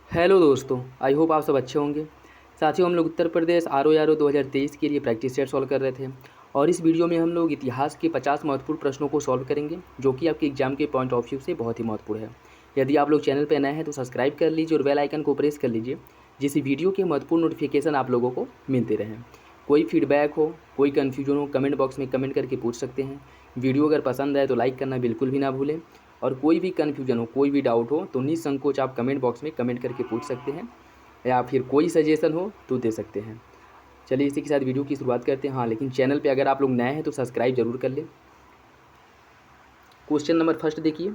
Hello दोस्तों, I hope आप सब अच्छे होंगे। साथियों, हम लोग उत्तर प्रदेश आर ओ 2023 के लिए प्रैक्टिस सेट सॉल्व कर रहे थे और इस वीडियो में हम लोग इतिहास के 50 महत्वपूर्ण प्रश्नों को सॉल्व करेंगे, जो कि आपके एग्जाम के पॉइंट ऑफ व्यू से बहुत ही महत्वपूर्ण है। यदि आप लोग चैनल पर नए हैं तो सब्सक्राइब कर लीजिए और बेल आइकन को प्रेस कर लीजिए, जिससे वीडियो के महत्वपूर्ण नोटिफिकेशन आप लोगों को मिलते रहें। कोई फीडबैक हो, कोई कन्फ्यूजन हो, कमेंट बॉक्स में कमेंट करके पूछ सकते हैं। वीडियो अगर पसंद आए तो लाइक करना बिल्कुल भी ना भूलें और कोई भी कन्फ्यूजन हो, कोई भी डाउट हो तो निसंकोच आप कमेंट बॉक्स में कमेंट करके पूछ सकते हैं या फिर कोई सजेशन हो तो दे सकते हैं। चलिए इसी के साथ वीडियो की शुरुआत करते हैं। हाँ, लेकिन चैनल पे अगर आप लोग नए हैं तो सब्सक्राइब जरूर कर लें। क्वेश्चन नंबर फर्स्ट देखिए,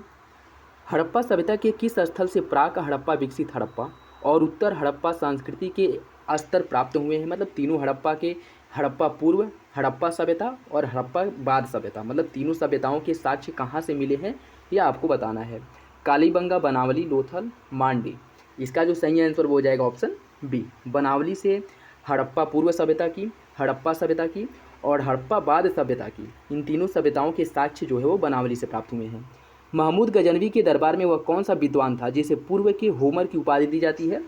हड़प्पा सभ्यता के किस स्थल से प्राक हड़प्पा, विकसित हड़प्पा और उत्तर हड़प्पा संस्कृति के स्तर प्राप्त हुए हैं? मतलब तीनों हड़प्पा के, हड़प्पा पूर्व, हड़प्पा सभ्यता और हड़प्पा बाद सभ्यता, मतलब तीनों सभ्यताओं के साक्ष्य कहाँ से मिले हैं यह आपको बताना है। कालीबंगा, बनावली, लोथल, मांडी। इसका जो सही आंसर वो हो जाएगा ऑप्शन बी। बनावली से हड़प्पा पूर्व सभ्यता की, हड़प्पा सभ्यता की और हड़प्पा बाद सभ्यता की, इन तीनों सभ्यताओं के साक्ष्य जो है वो बनावली से प्राप्त हुए हैं। महमूद गजनवी के दरबार में वह कौन सा विद्वान था जिसे पूर्व के होमर की उपाधि दी जाती है?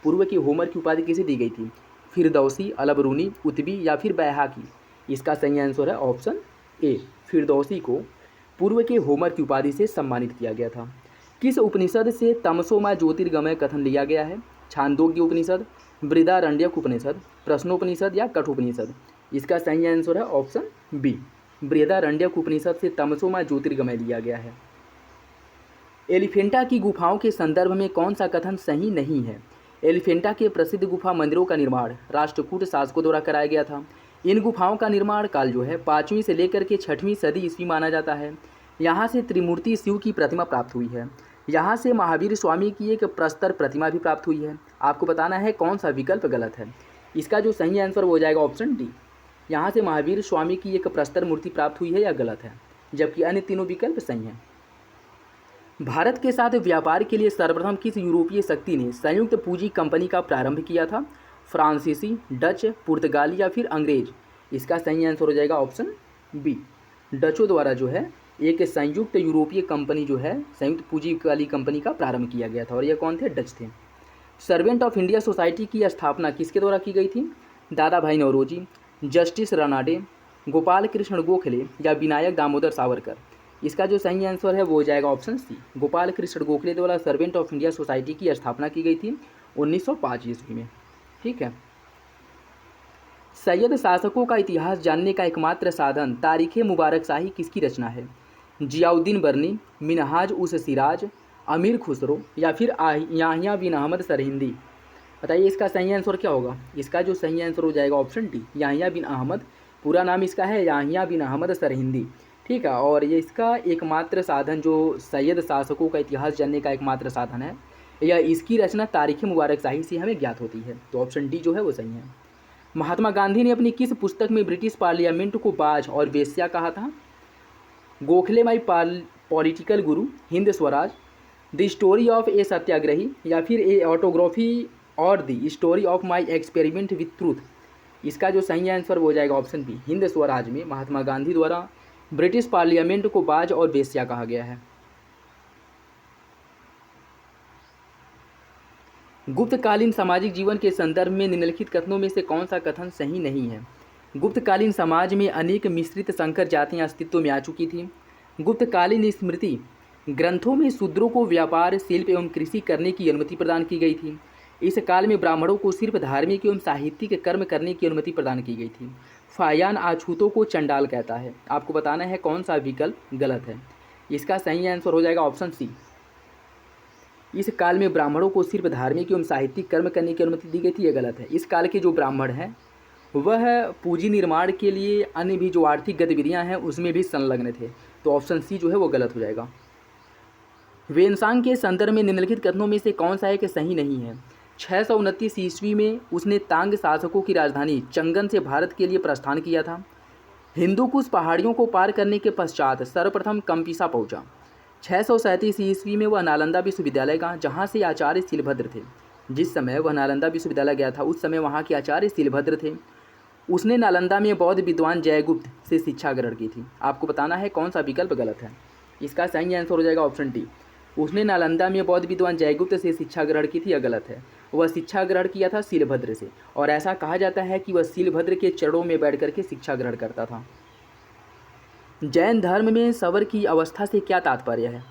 पूर्व के होमर की उपाधि किसे दी गई थी? फिरदौसी, अलबरूनी, उतबी या फिर बैहाकी? इसका सही आंसर है ऑप्शन ए, फिरदौसी को पूर्व के होमर की उपाधि से सम्मानित किया गया था। किस उपनिषद से तमसोमा ज्योतिर्गमय कथन लिया गया है? छांदोग्य उपनिषद, बृहदारण्यक उपनिषद, प्रश्नोपनिषद या कठोपनिषद? इसका सही आंसर है ऑप्शन बी, बृहदारण्यक उपनिषद से तमसोमा ज्योतिर्गमय लिया गया है। एलिफेंटा की गुफाओं के संदर्भ में कौन सा कथन सही नहीं है? एलिफेंटा के प्रसिद्ध गुफा मंदिरों का निर्माण राष्ट्रकूट शासकों द्वारा कराया गया था। इन गुफाओं का निर्माण काल जो है 5वीं से लेकर के 6वीं सदी ईस्वी माना जाता है। यहाँ से त्रिमूर्ति शिव की प्रतिमा प्राप्त हुई है। यहाँ से महावीर स्वामी की एक प्रस्तर प्रतिमा भी प्राप्त हुई है। आपको बताना है कौन सा विकल्प गलत है। इसका जो सही आंसर हो जाएगा ऑप्शन डी, यहाँ से महावीर स्वामी की एक प्रस्तर मूर्ति प्राप्त हुई है या गलत है, जबकि अन्य तीनों विकल्प सही हैं। भारत के साथ व्यापार के लिए सर्वप्रथम किस यूरोपीय शक्ति ने संयुक्त पूंजी कंपनी का प्रारंभ किया था? फ्रांसीसी, डच, पुर्तगाली या फिर अंग्रेज? इसका सही आंसर हो जाएगा ऑप्शन बी, डचों द्वारा जो है एक संयुक्त यूरोपीय कंपनी जो है संयुक्त पूंजी वाली कंपनी का प्रारंभ किया गया था और ये कौन थे? डच थे। सर्वेंट ऑफ इंडिया सोसाइटी की स्थापना किसके द्वारा की गई थी? दादा भाई नौरोजी, जस्टिस रनाडे, गोपाल कृष्ण गोखले या विनायक दामोदर सावरकर? इसका जो सही आंसर है वो हो जाएगा ऑप्शन सी, गोपाल कृष्ण गोखले द्वारा सर्वेंट ऑफ इंडिया सोसाइटी की स्थापना की गई थी 1905 ईस्वी में। ठीक है। सैयद शासकों का इतिहास जानने का एकमात्र साधन तारीख़ मुबारक शाही किसकी रचना है? जियाउद्दीन बर्नी, मिनहाज उस सिराज, अमीर खुसरो या फिर याहिया बिन अहमद सरहिंदी? बताइए इसका सही आंसर क्या होगा। इसका जो सही आंसर हो जाएगा ऑप्शन डी, याहिया बिन अहमद। पूरा नाम इसका है याहिया बिन अहमद सरहिंदी। ठीक है। और ये इसका एकमात्र साधन जो सैयद शासकों का इतिहास जानने का एकमात्र साधन है, या इसकी रचना तारीख़ मुबारक शाही से हमें ज्ञात होती है। तो ऑप्शन डी जो है वो सही है। महात्मा गांधी ने अपनी किस पुस्तक में ब्रिटिश पार्लियामेंट को बाज और वेश्या कहा था? Gokhale my political guru, Hind Swaraj, the story of a satyagrahi या फिर ए ऑटोग्राफी और the story of my experiment with truth? इसका जो सही आंसर हो जाएगा ऑप्शन बी, हिंद स्वराज में महात्मा गांधी द्वारा ब्रिटिश पार्लियामेंट को बाज और वेश्या कहा गया है। गुप्तकालीन सामाजिक जीवन के संदर्भ में निम्नलिखित कथनों में से कौन सा कथन सही नहीं है? गुप्तकालीन समाज में अनेक मिश्रित संकर जातियां अस्तित्व में आ चुकी थीं। गुप्तकालीन स्मृति ग्रंथों में शूद्रों को व्यापार, शिल्प एवं कृषि करने की अनुमति प्रदान की गई थी। इस काल में ब्राह्मणों को सिर्फ धार्मिक एवं साहित्यिक कर्म करने की अनुमति प्रदान की गई थी। फायान अछूतों को चंडाल कहता है। आपको बताना है कौन सा विकल्प गलत है। इसका सही आंसर हो जाएगा ऑप्शन सी, इस काल में ब्राह्मणों को सिर्फ धार्मिक एवं साहित्यिक कर्म करने की अनुमति दी गई थी, यह गलत है। इस काल के जो ब्राह्मण हैं वह पूंजी निर्माण के लिए अन्य भी जो आर्थिक गतिविधियां हैं उसमें भी संलग्न थे। तो ऑप्शन सी जो है वो गलत हो जाएगा। वेनसांग के संदर्भ में निम्नलिखित कथनों में से कौन सा है कि सही नहीं है? 629 ईस्वी में उसने तांग शासकों की राजधानी चंगन से भारत के लिए प्रस्थान किया था। हिंदूकुश पहाड़ियों को पार करने के पश्चात सर्वप्रथम कम्पिसा पहुंचा। 637 ईस्वी में वह नालंदा विश्वविद्यालय गया, जहाँ से आचार्य शिलभद्र थे। जिस समय वह नालंदा विश्वविद्यालय गया था उस समय वहाँ के आचार्य शिलभद्र थे। उसने नालंदा में बौद्ध विद्वान जयगुप्त से शिक्षा ग्रहण की थी। आपको बताना है कौन सा विकल्प गलत है। इसका सही आंसर हो जाएगा ऑप्शन डी, उसने नालंदा में बौद्ध विद्वान जयगुप्त से शिक्षा ग्रहण की थी, यह गलत है। वह शिक्षा ग्रहण किया था सीलभद्र से, और ऐसा कहा जाता है कि वह सीलभद्र के चरणों में बैठ करके शिक्षा ग्रहण करता था। जैन धर्म में सवर की अवस्था से क्या तात्पर्य है?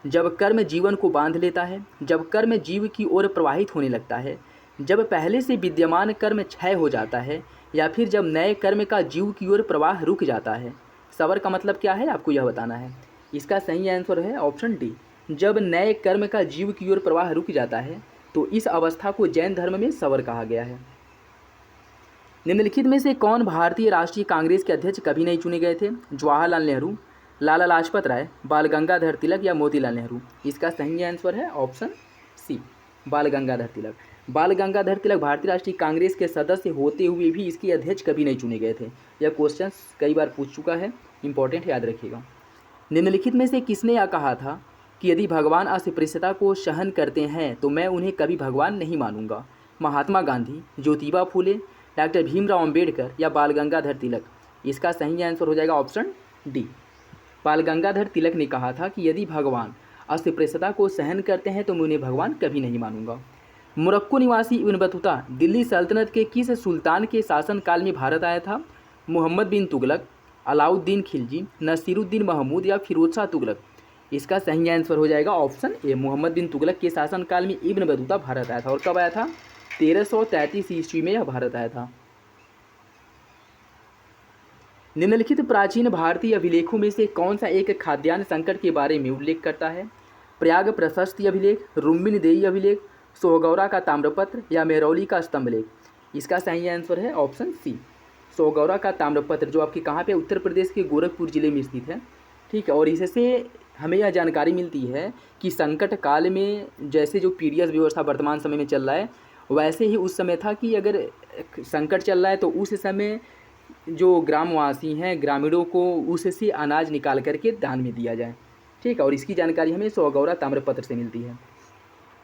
जब कर्म जीवन को बांध लेता है, जब कर्म जीव की ओर प्रवाहित होने लगता है, जब पहले से विद्यमान कर्म क्षय हो जाता है, या फिर जब नए कर्म का जीव की ओर प्रवाह रुक जाता है। सवर का मतलब क्या है आपको यह बताना है। इसका सही आंसर है ऑप्शन डी, जब नए कर्म का जीव की ओर प्रवाह रुक जाता है तो इस अवस्था को जैन धर्म में सवर कहा गया है। निम्नलिखित में से कौन भारतीय राष्ट्रीय कांग्रेस के अध्यक्ष कभी नहीं चुने गए थे? जवाहरलाल नेहरू, लाला लाजपत राय, बाल गंगाधर तिलक या मोतीलाल नेहरू? इसका सही आंसर है ऑप्शन सी, बाल गंगाधर तिलक। बाल गंगाधर तिलक भारतीय राष्ट्रीय कांग्रेस के सदस्य होते हुए भी इसके अध्यक्ष कभी नहीं चुने गए थे। यह क्वेश्चन कई बार पूछ चुका है, इंपॉर्टेंट, याद रखिएगा। निम्नलिखित में से किसने यह कहा था कि यदि भगवान अस्पृश्यता को सहन करते हैं तो मैं उन्हें कभी भगवान नहीं मानूंगा? महात्मा गांधी, ज्योतिबा फूले, डॉक्टर भीमराव अंबेडकर या बाल गंगाधर तिलक? इसका सही आंसर हो जाएगा ऑप्शन डी, बाल गंगाधर तिलक ने कहा था कि यदि भगवान अस्पृश्यता को सहन करते हैं तो मैं उन्हें भगवान कभी नहीं मानूंगा। मोरक्को निवासी इब्न बतूता दिल्ली सल्तनत के किस सुल्तान के शासनकाल में भारत आया था? मोहम्मद बिन तुगलक, अलाउद्दीन खिलजी, नसीरुद्दीन महमूद या फिरोज शाह तुगलक? इसका सही आंसर हो जाएगा ऑप्शन ए, मोहम्मद बिन तुगलक के शासनकाल में इब्न बतूता भारत आया था। और कब आया था? 1333 ईस्वी में यह भारत आया था। निम्नलिखित प्राचीन भारतीय अभिलेखों में से कौन सा एक खाद्यान्न संकट के बारे में उल्लेख करता है? प्रयाग प्रशस्ति अभिलेख, रुम्बिन देई अभिलेख, सोहगौरा का ताम्रपत्र या मेहरौली का स्तंभलेख? इसका सही आंसर है ऑप्शन सी, सोहगौरा का ताम्रपत्र, जो आपके कहाँ पे, उत्तर प्रदेश के गोरखपुर जिले में स्थित है। ठीक है, और इससे हमें यह जानकारी मिलती है कि संकट काल में जैसे जो पीडीएस व्यवस्था वर्तमान समय में चल रहा है, वैसे ही उस समय था कि अगर संकट चल रहा है तो उस समय जो ग्रामवासी हैं, ग्रामीणों को उससे अनाज निकाल करके दान में दिया जाए। ठीक है, और इसकी जानकारी हमें सोहगौरा ताम्रपत्र से मिलती है।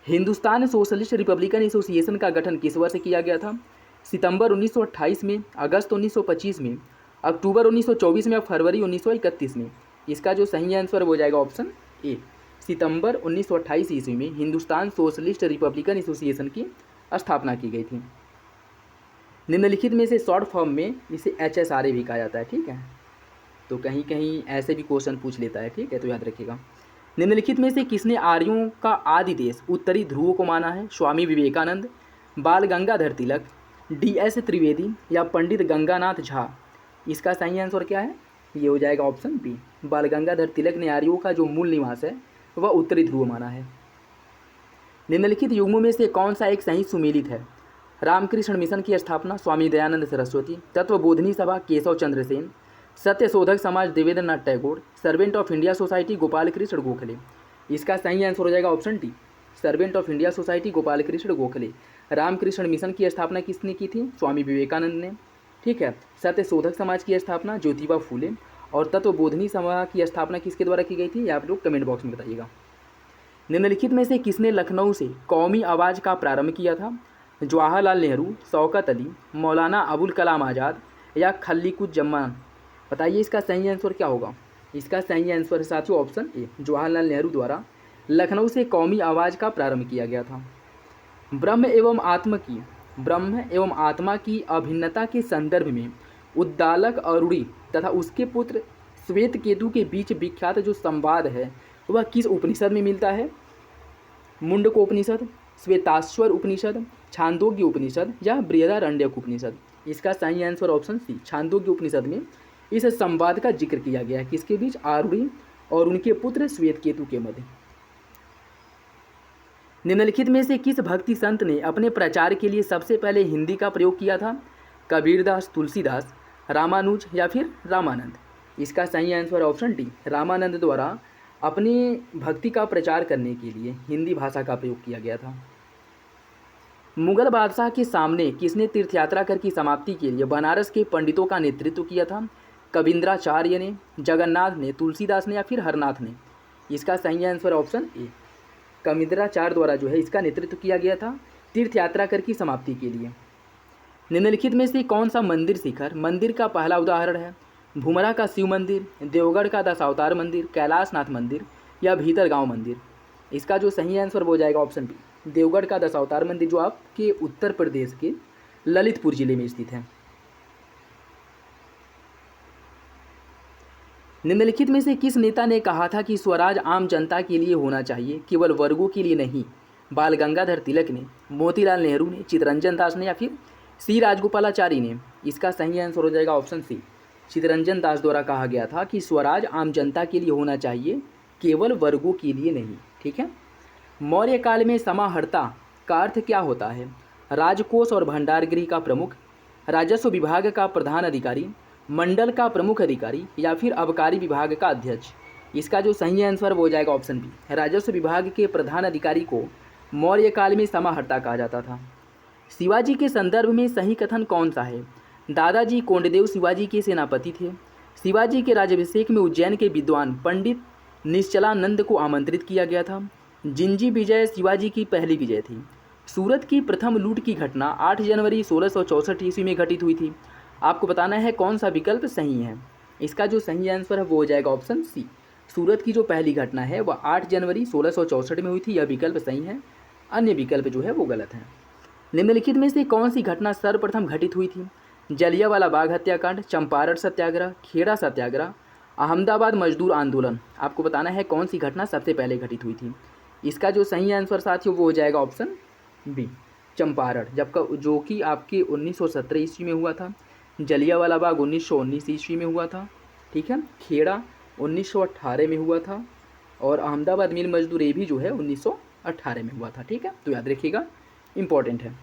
हिंदुस्तान सोशलिस्ट रिपब्लिकन एसोसिएशन का गठन किस वर्ष किया गया था? सितंबर 1928 में, अगस्त 1925 में, अक्टूबर 1924 में या फरवरी 1931 में? इसका जो सही आंसर हो जाएगा ऑप्शन ए, सितंबर 1928 ईस्वी में हिंदुस्तान सोशलिस्ट रिपब्लिकन एसोसिएशन की स्थापना की गई थी। निम्नलिखित में से शॉर्ट फॉर्म में इसे HSRA भी कहा जाता है। ठीक है, तो कहीं कहीं ऐसे भी क्वेश्चन पूछ लेता है। ठीक है, तो याद रखिएगा। निम्नलिखित में से किसने आर्यों का आदि देश उत्तरी ध्रुव को माना है? स्वामी विवेकानंद, बाल गंगाधर तिलक, DS त्रिवेदी या पंडित गंगानाथ झा? इसका सही आंसर क्या है? ये हो जाएगा ऑप्शन बी, बाल गंगाधर तिलक ने आर्यों का जो मूल निवास है वह उत्तरी ध्रुव माना है। निम्नलिखित युग्मों में से कौन सा एक सही सुमेलित है? रामकृष्ण मिशन की स्थापना स्वामी दयानंद सरस्वती, तत्वबोधिनी सभा Keshav Chandra Sen, Satya Shodhak Samaj Devendranath Tagore, Servant of India Society Gopal Krishna Gokhale? इसका सही आंसर हो जाएगा option D, Servant of India Society Gopal Krishna Gokhale. Ramakrishna mission की स्थापना किसने की थी? स्वामी विवेकानंद ने। ठीक है, सत्य शोधक समाज की स्थापना ज्योतिबा फूले, और तत्वबोधिनी सभा की स्थापना किसके द्वारा की गई थी? आप लोग कमेंट बॉक्स में बताइएगा। निम्नलिखित में से किसने लखनऊ से कौमी आवाज़ का प्रारंभ किया था? जवाहरलाल नेहरू, शौकत अली, मौलाना अबुल कलाम आज़ाद या खलीकुज्जमान? बताइए इसका सही आंसर क्या होगा? इसका सही आंसर है साथियों ऑप्शन ए, जवाहरलाल नेहरू द्वारा लखनऊ से कौमी आवाज़ का प्रारंभ किया गया था। ब्रह्म एवं आत्मा की अभिन्नता के संदर्भ में उद्दालक अरुणी तथा उसके पुत्र श्वेत केतु के बीच विख्यात जो संवाद है वह किस उपनिषद में मिलता है? मुंडकोपनिषद, श्वेताश्वर उपनिषद, छांदोग्य उपनिषद या बृहदारण्यक उपनिषद? इसका सही आंसर ऑप्शन सी, छांदोग्य उपनिषद में इस संवाद का जिक्र किया गया है। किसके बीच? आरुणी और उनके पुत्र श्वेत केतु के मध्य। निम्नलिखित में से किस भक्ति संत ने अपने प्रचार के लिए सबसे पहले हिंदी का प्रयोग किया था? कबीरदास, तुलसीदास, रामानुज या फिर रामानंद? इसका सही आंसर ऑप्शन डी, रामानंद द्वारा अपने भक्ति का प्रचार करने के लिए हिंदी भाषा का प्रयोग किया गया था। मुगल बादशाह के सामने किसने तीर्थयात्रा कर की समाप्ति के लिए बनारस के पंडितों का नेतृत्व किया था? कबींद्राचार्य ने, जगन्नाथ ने, तुलसीदास ने या फिर हरनाथ ने? इसका सही आंसर ऑप्शन ए, कबींद्राचार्य द्वारा जो है इसका नेतृत्व किया गया था तीर्थ यात्रा कर की समाप्ति के लिए। निम्नलिखित में से कौन सा मंदिर शिखर मंदिर का पहला उदाहरण है? भूमरा का शिव मंदिर, देवगढ़ का दशावतार मंदिर, कैलाशनाथ मंदिर या भीतरगांव मंदिर? इसका जो सही आंसर वो हो जाएगा ऑप्शन बी, देवगढ़ का दशावतार मंदिर जो आपके उत्तर प्रदेश के ललितपुर जिले में स्थित है। निम्नलिखित में से किस नेता ने कहा था कि स्वराज आम जनता के लिए होना चाहिए, केवल वर्गों के लिए नहीं? बाल गंगाधर तिलक ने, मोतीलाल नेहरू ने, चित्तरंजन दास ने या फिर सी राजगोपालाचारी ने? इसका सही आंसर हो जाएगा ऑप्शन सी, चित्तरंजन दास द्वारा कहा गया था कि स्वराज आम जनता के लिए होना चाहिए, केवल वर्गों के लिए नहीं। ठीक है। मौर्य काल में समाहर्ता का अर्थ क्या होता है? राजकोष और भंडारगृह का प्रमुख, राजस्व विभाग का प्रधान अधिकारी, मंडल का प्रमुख अधिकारी या फिर आबकारी विभाग का अध्यक्ष? इसका जो सही आंसर वो हो जाएगा ऑप्शन बी, राजस्व विभाग के प्रधान अधिकारी को मौर्य काल में समाहर्ता कहा जाता था। शिवाजी के संदर्भ में सही कथन कौन सा है? दादाजी कोंडदेव शिवाजी के सेनापति थे। शिवाजी के राज्याभिषेक में उज्जैन के विद्वान पंडित निश्चलानंद को आमंत्रित किया गया था। जिंजी विजय शिवाजी की पहली विजय थी। सूरत की प्रथम लूट की घटना 8 जनवरी 1664 ईस्वी में घटित हुई थी। आपको बताना है कौन सा विकल्प सही है। इसका जो सही आंसर है वो हो जाएगा ऑप्शन सी, सूरत की जो पहली घटना है वह 8 जनवरी 1664 में हुई थी। यह विकल्प सही है, अन्य विकल्प जो है वो गलत है। निम्नलिखित में से कौन सी घटना सर्वप्रथम घटित हुई थी? जलियांवाला बाग हत्याकांड, चंपारण सत्याग्रह, खेड़ा सत्याग्रह, अहमदाबाद मजदूर आंदोलन? आपको बताना है कौन सी घटना सबसे पहले घटित हुई थी। इसका जो सही आंसर साथियों वो हो जाएगा ऑप्शन बी, चंपारण, जो कि आपके 1917 ईस्वी में हुआ था। जलियांवाला बाग 1919 ईस्वी में हुआ था। ठीक है। खेड़ा 1918 में हुआ था और अहमदाबाद मिल मजदूर ये भी जो है 1918 में हुआ था। ठीक है, तो याद रखिएगा, इंपॉर्टेंट है।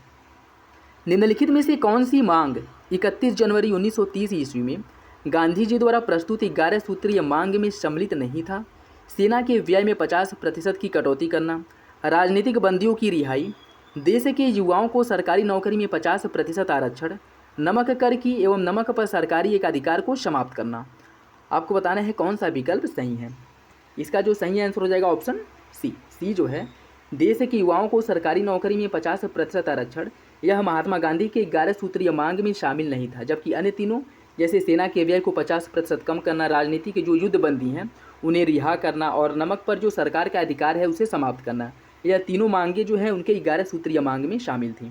निम्नलिखित में से कौन सी मांग 31 जनवरी 1930 ईस्वी में गांधी जी द्वारा प्रस्तुत 11 सूत्रीय मांग में सम्मिलित नहीं था? सेना के व्यय में 50% की कटौती करना, राजनीतिक बंदियों की रिहाई, देश के युवाओं को सरकारी नौकरी में 50% आरक्षण, नमक कर की एवं नमक पर सरकारी एकाधिकार को समाप्त करना? आपको बताना है कौन सा विकल्प सही है। इसका जो सही आंसर हो जाएगा ऑप्शन सी जो है, देश के युवाओं को सरकारी नौकरी में 50% आरक्षण, यह महात्मा गांधी के 11 सूत्रीय मांग में शामिल नहीं था। जबकि अन्य तीनों जैसे सेना के व्यय को 50% कम करना, राजनीति के जो युद्धबंदी हैं उन्हें रिहा करना और नमक पर जो सरकार का अधिकार है उसे समाप्त करना, यह तीनों मांगें जो हैं उनके 11 सूत्रीय मांग में शामिल थीं।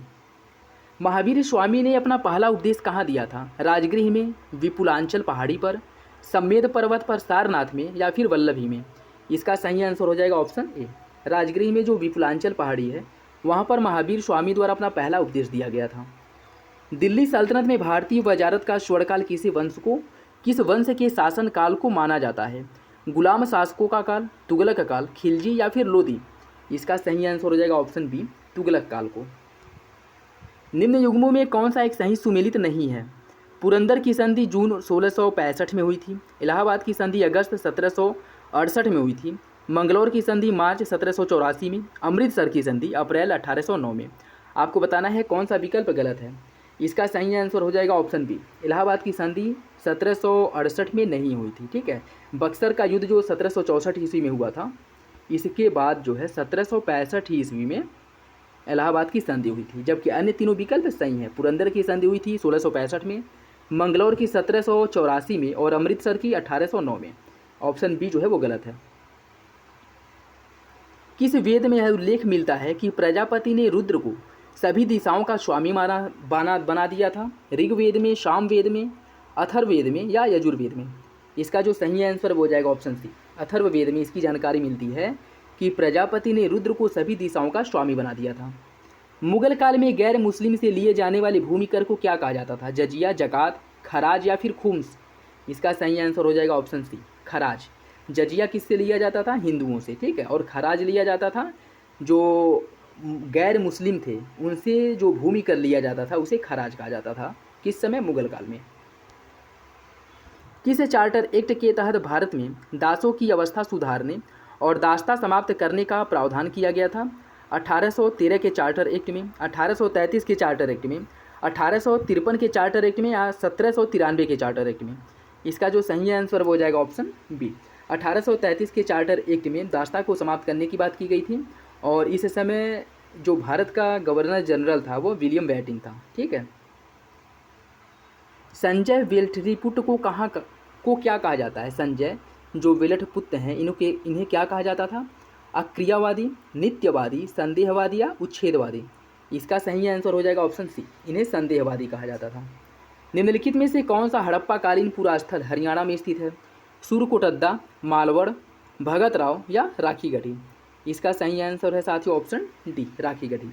महावीर स्वामी ने अपना पहला उपदेश कहाँ दिया था? राजगृह में, विपुलांचल पहाड़ी पर, सम्मेद पर्वत पर सारनाथ में या फिर वल्लभी में? इसका सही आंसर हो जाएगा ऑप्शन ए, राजगृह में जो विपुलांचल पहाड़ी है वहाँ पर महावीर स्वामी द्वारा अपना पहला उपदेश दिया गया था। दिल्ली सल्तनत में भारतीय वजारत का स्वर्णकाल किस वंश के शासन काल को माना जाता है? गुलाम शासकों का काल, तुगलक काल, खिलजी या फिर लोदी? इसका सही आंसर हो जाएगा ऑप्शन बी, तुगलक काल को। निम्न युग्मों में कौन सा एक सही सुमेलित नहीं है? पुरंदर की संधि जून 1665 में हुई थी। इलाहाबाद की संधि अगस्त 1768 में हुई थी। मंगलौर की संधि मार्च 1784 में। अमृतसर की संधि अप्रैल 1809 में। आपको बताना है कौन सा विकल्प गलत है। इसका सही आंसर हो जाएगा ऑप्शन बी, इलाहाबाद की संधि 1768 में नहीं हुई थी। ठीक है, बक्सर का युद्ध जो 1764 ईस्वी में हुआ था, इसके बाद जो है 1765 ईस्वी में इलाहाबाद की संधि हुई थी। जबकि अन्य तीनों विकल्प सही हैं। पुरंदर की संधि हुई थी 1665 में, मंगलौर की 1784 में और अमृतसर की 1809 में। ऑप्शन बी जो है वो गलत है। किस वेद में यह उल्लेख मिलता है कि प्रजापति ने रुद्र को सभी दिशाओं का स्वामी बना दिया था? ऋग्वेद में, सामवेद में, अथर्ववेद में या यजुर्वेद में? इसका जो सही आंसर हो जाएगा ऑप्शन सी, अथर्ववेद में इसकी जानकारी मिलती है कि प्रजापति ने रुद्र को सभी दिशाओं का स्वामी बना दिया था। मुगल काल में गैर मुस्लिम से लिए जाने वाले भूमि कर को क्या कहा जाता था? जजिया, जकात, खराज या फिर खुम्स? इसका सही आंसर हो जाएगा ऑप्शन सी, खराज। जजिया किससे लिया जाता था? हिंदुओं से। ठीक है, और खराज लिया जाता था जो गैर मुस्लिम थे उनसे जो भूमि कर लिया जाता था उसे खराज कहा जाता था। किस समय? मुगल काल में। किस चार्टर एक्ट के तहत भारत में दासों की अवस्था सुधारने और दासता समाप्त करने का प्रावधान किया गया था? 1813 के चार्टर एक्ट में, 1833 के चार्टर एक्ट में, 1853 के चार्टर एक्ट में या 1793 के चार्टर एक्ट में? इसका जो सही आंसर हो जाएगा ऑप्शन बी, 1833 के चार्टर एक्ट में दासता को समाप्त करने की बात की गई थी और इस समय जो भारत का गवर्नर जनरल था वो विलियम बेंटिंक था। ठीक है। संजय वेल्ठरीपुट को क्या कहा जाता है? संजय जो वेलठपुत्र हैं इन्हें क्या कहा जाता था? अक्रियावादी, नित्यवादी, संदेहवादी या उच्छेदवादी। इसका सही आंसर हो जाएगा ऑप्शन सी, इन्हें संदेहवादी कहा जाता था। निम्नलिखित में से कौन सा हड़प्पाकालीन पुरा स्थल हरियाणा में स्थित है? सुरकोटद्दा, मालवड़, भगत राव या राखीगढ़ी। इसका सही आंसर है साथियों ऑप्शन डी, राखीगढ़ी।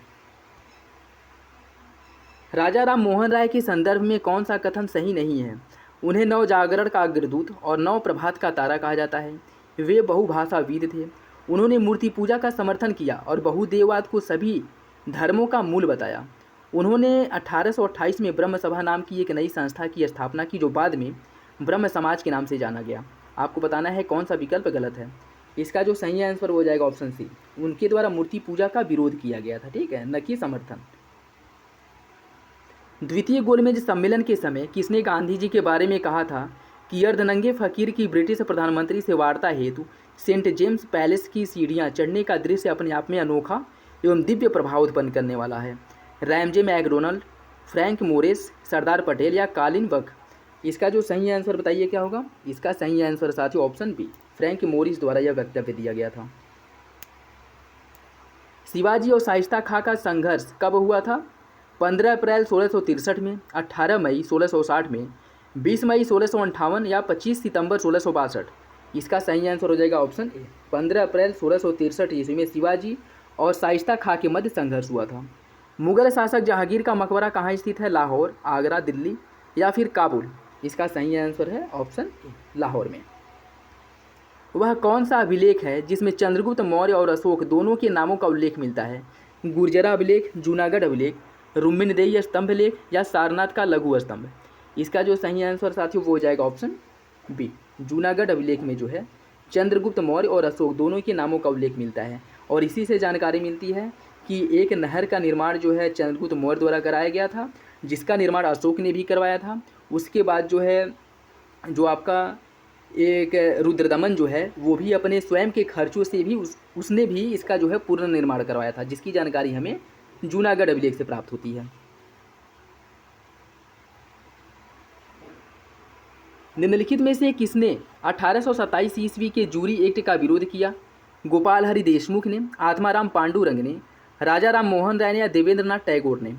राजा राम मोहन राय के संदर्भ में कौन सा कथन सही नहीं है? उन्हें नव जागरण का अग्रदूत और नव प्रभात का तारा कहा जाता है। वे बहुभाषाविद थे। उन्होंने मूर्ति पूजा का समर्थन किया और बहुदेववाद को सभी धर्मों का मूल बताया। उन्होंने 1828 में ब्रह्म सभा नाम की एक नई संस्था की स्थापना की, जो बाद में ब्रह्म समाज के नाम से जाना गया। आपको बताना है कौन सा विकल्प गलत है। इसका जो सही आंसर हो जाएगा ऑप्शन सी, उनके द्वारा मूर्ति पूजा का विरोध किया गया था, ठीक है, न कि समर्थन। द्वितीय गोलमेज सम्मेलन के समय किसने गांधी जी के बारे में कहा था कि अर्धनंगे फकीर की ब्रिटिश प्रधानमंत्री से वार्ता हेतु सेंट जेम्स पैलेस की सीढ़ियां चढ़ने का दृश्य अपने आप में अनोखा एवं दिव्य प्रभाव उत्पन्न करने वाला है? Ramsay McDonald, Frank Morris, Sardar Patel या कालिन बक। इसका जो सही आंसर बताइए क्या होगा? इसका सही आंसर साथियों ऑप्शन बी, फ्रैंक मोरिस द्वारा यह वक्तव्य दिया गया था। शिवाजी और शाइस्ता खां का संघर्ष कब हुआ था? 15 अप्रैल 1663 में, 18 मई 1660 में, 20 मई 1658 या 25 सितंबर 1662। इसका सही आंसर हो जाएगा ऑप्शन ए, 15 अप्रैल 1663 ईस्वी में शिवाजी और शाइस्ता खां के मध्य संघर्ष हुआ था। मुगल शासक जहांगीर का मकबरा कहाँ स्थित है? लाहौर, आगरा, दिल्ली या फिर काबुल। इसका सही आंसर है ऑप्शन ए, लाहौर में। वह कौन सा अभिलेख है जिसमें चंद्रगुप्त मौर्य और अशोक दोनों के नामों का उल्लेख मिलता है? गुर्जरा अभिलेख, जूनागढ़ अभिलेख, रुक्मिणीदेही स्तंभ लेख या सारनाथ का लघु स्तंभ। इसका जो सही आंसर साथियों वो हो जाएगा ऑप्शन बी, जूनागढ़ अभिलेख में जो है चंद्रगुप्त मौर्य और अशोक दोनों के नामों का उल्लेख मिलता है। और इसी से जानकारी मिलती है कि एक नहर का निर्माण जो है चंद्रगुप्त मौर्य द्वारा कराया गया था, जिसका निर्माण अशोक ने भी करवाया था। उसके बाद जो है जो आपका एक रुद्रदमन जो है वो भी अपने स्वयं के खर्चों से भी उसने भी इसका जो है पूर्ण निर्माण करवाया था, जिसकी जानकारी हमें जूनागढ़ अभिलेख से प्राप्त होती है। निम्नलिखित में से किसने 1827 ईस्वी के जूरी एक्ट का विरोध किया? गोपाल हरि देशमुख ने, आत्माराम पांडुरंग ने, राजा राम मोहन राय ने या देवेंद्रनाथ टैगोर ने।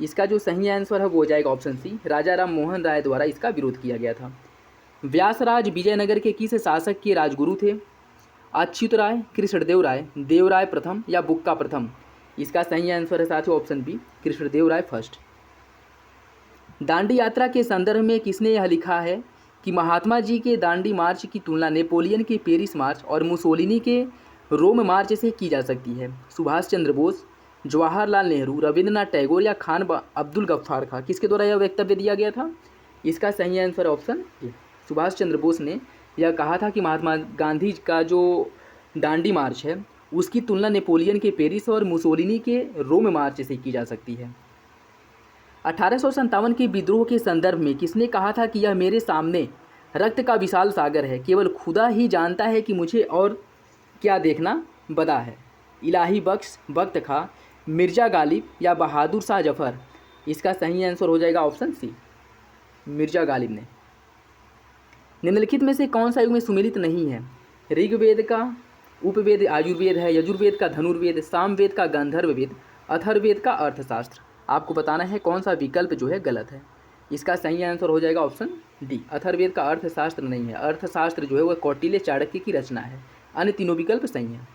इसका जो सही आंसर है वो हो जाएगा ऑप्शन सी, राजा राम मोहन राय द्वारा इसका विरोध किया गया था। व्यासराज विजयनगर के किस शासक के राजगुरु थे? अच्युत राय, कृष्णदेव राय, देवराय प्रथम या बुक्का प्रथम। इसका सही आंसर है साथियों ऑप्शन बी, कृष्णदेव राय फर्स्ट। दांडी यात्रा के संदर्भ में किसने यह लिखा है कि महात्मा जी के दांडी मार्च की तुलना नेपोलियन के पेरिस मार्च और मुसोलिनी के रोम मार्च से की जा सकती है? सुभाष चंद्र बोस, जवाहरलाल नेहरू, रविंद्रनाथ टैगोर या खान अब्दुल गफ्फार खां। किसके द्वारा यह वक्तव्य दिया गया था? इसका सही answer option A, Subhash Chandra Bose ने यह कहा था कि महात्मा गांधी का जो दांडी मार्च है उसकी तुलना नेपोलियन के पेरिस और मुसोलिनी के रोम मार्च से की जा सकती है। 1857 के विद्रोह के संदर्भ में किसने कहा था कि यह मेरे सामने रक्त का विशाल सागर है, केवल खुदा ही जानता है कि मुझे और क्या देखना बदा है? इलाही बख्श, बख्त खां, मिर्जा गालिब या बहादुर शाह जफर। इसका सही आंसर हो जाएगा ऑप्शन सी, मिर्जा गालिब ने। निम्नलिखित में से कौन सा युग में सुमेलित नहीं है? ऋग्वेद का उपवेद आयुर्वेद है, यजुर्वेद का धनुर्वेद, सामवेद का गांधर्व वेद, अथर्ववेद का अर्थशास्त्र। आपको बताना है कौन सा विकल्प जो है गलत है। इसका सही आंसर हो जाएगा ऑप्शन डी, अथर्ववेद का अर्थशास्त्र नहीं है। अर्थशास्त्र जो है वह कौटिल्य चाणक्य की रचना है। अन्य तीनों विकल्प सही हैं।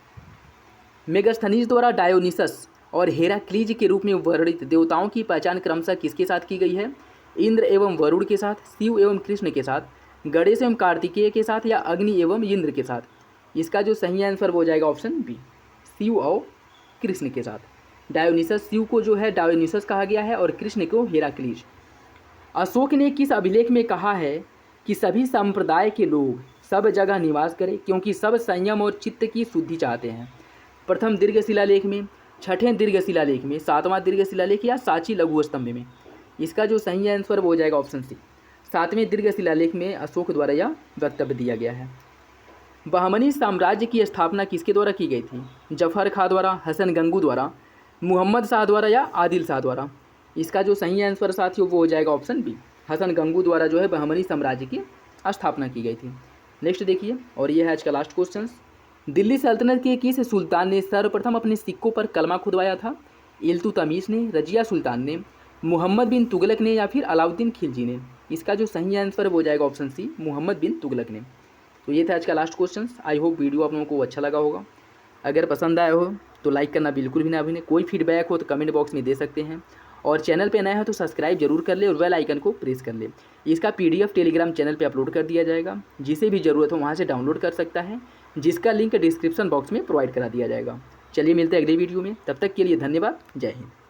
मेगास्थनीज द्वारा डायोनिसस और हेराक्लीज के रूप में वर्णित देवताओं की पहचान क्रमशः किसके साथ की गई है? इंद्र एवं वरुण के साथ, शिव एवं कृष्ण के साथ, गणेश एवं कार्तिकेय के साथ या अग्नि एवं इंद्र के साथ। इसका जो सही आंसर हो जाएगा ऑप्शन बी, शिव और कृष्ण के साथ। डायोनिसस, शिव को जो है डायोनिसस कहा गया है और कृष्ण को हेराक्लीज। अशोक ने किस अभिलेख में कहा है कि सभी संप्रदाय के लोग सब जगह निवास करें क्योंकि सब संयम और चित्त की शुद्धि चाहते हैं? प्रथम दीर्घ शिलालेख में, छठें दीर्घ शिलालेख में, सातवां दीर्घ शिलालेख या सांची लघु स्तंभ में। इसका जो सही आंसर हो जाएगा ऑप्शन सी, सातवें दीर्घ शिलालेख में अशोक द्वारा यह वक्तव्य दिया गया है। बहमनी साम्राज्य की स्थापना किसके द्वारा की गई थी? जफर खां द्वारा, हसन गंगू द्वारा, मुहम्मद शाह द्वारा या आदिल शाह द्वारा। इसका जो सही आंसर साथियों वो हो जाएगा ऑप्शन बी, हसन गंगू द्वारा जो है बहमनी साम्राज्य की स्थापना की गई थी। नेक्स्ट देखिए, और ये है आज का लास्ट क्वेश्चन। दिल्ली सल्तनत के किस सुल्तान ने सर्वप्रथम अपने सिक्कों पर कलमा खुदवाया था? इल्तुतमिश ने, रजिया सुल्तान ने, मोहम्मद बिन तुगलक ने या फिर अलाउद्दीन खिलजी ने? इसका जो सही आंसर वो जाएगा ऑप्शन सी, मोहम्मद बिन तुगलक ने। तो ये था आज का last question. I hope video आप लोगों को अच्छा लगा होगा। अगर पसंद आया हो तो लाइक करना बिल्कुल भी ना भूलें। कोई फीडबैक हो तो कमेंट बॉक्स में दे सकते हैं, और चैनल पे नया है तो सब्सक्राइब जरूर कर ले और बेल आइकन को प्रेस कर ले। इसका PDF टेलीग्राम चैनल पे अपलोड कर दिया जाएगा, जिसे भी ज़रूरत हो वहाँ से डाउनलोड कर सकता है, जिसका लिंक डिस्क्रिप्शन बॉक्स में प्रोवाइड करा दिया जाएगा। चलिए मिलते हैं अगले वीडियो में, तब तक के लिए धन्यवाद। जय हिंद।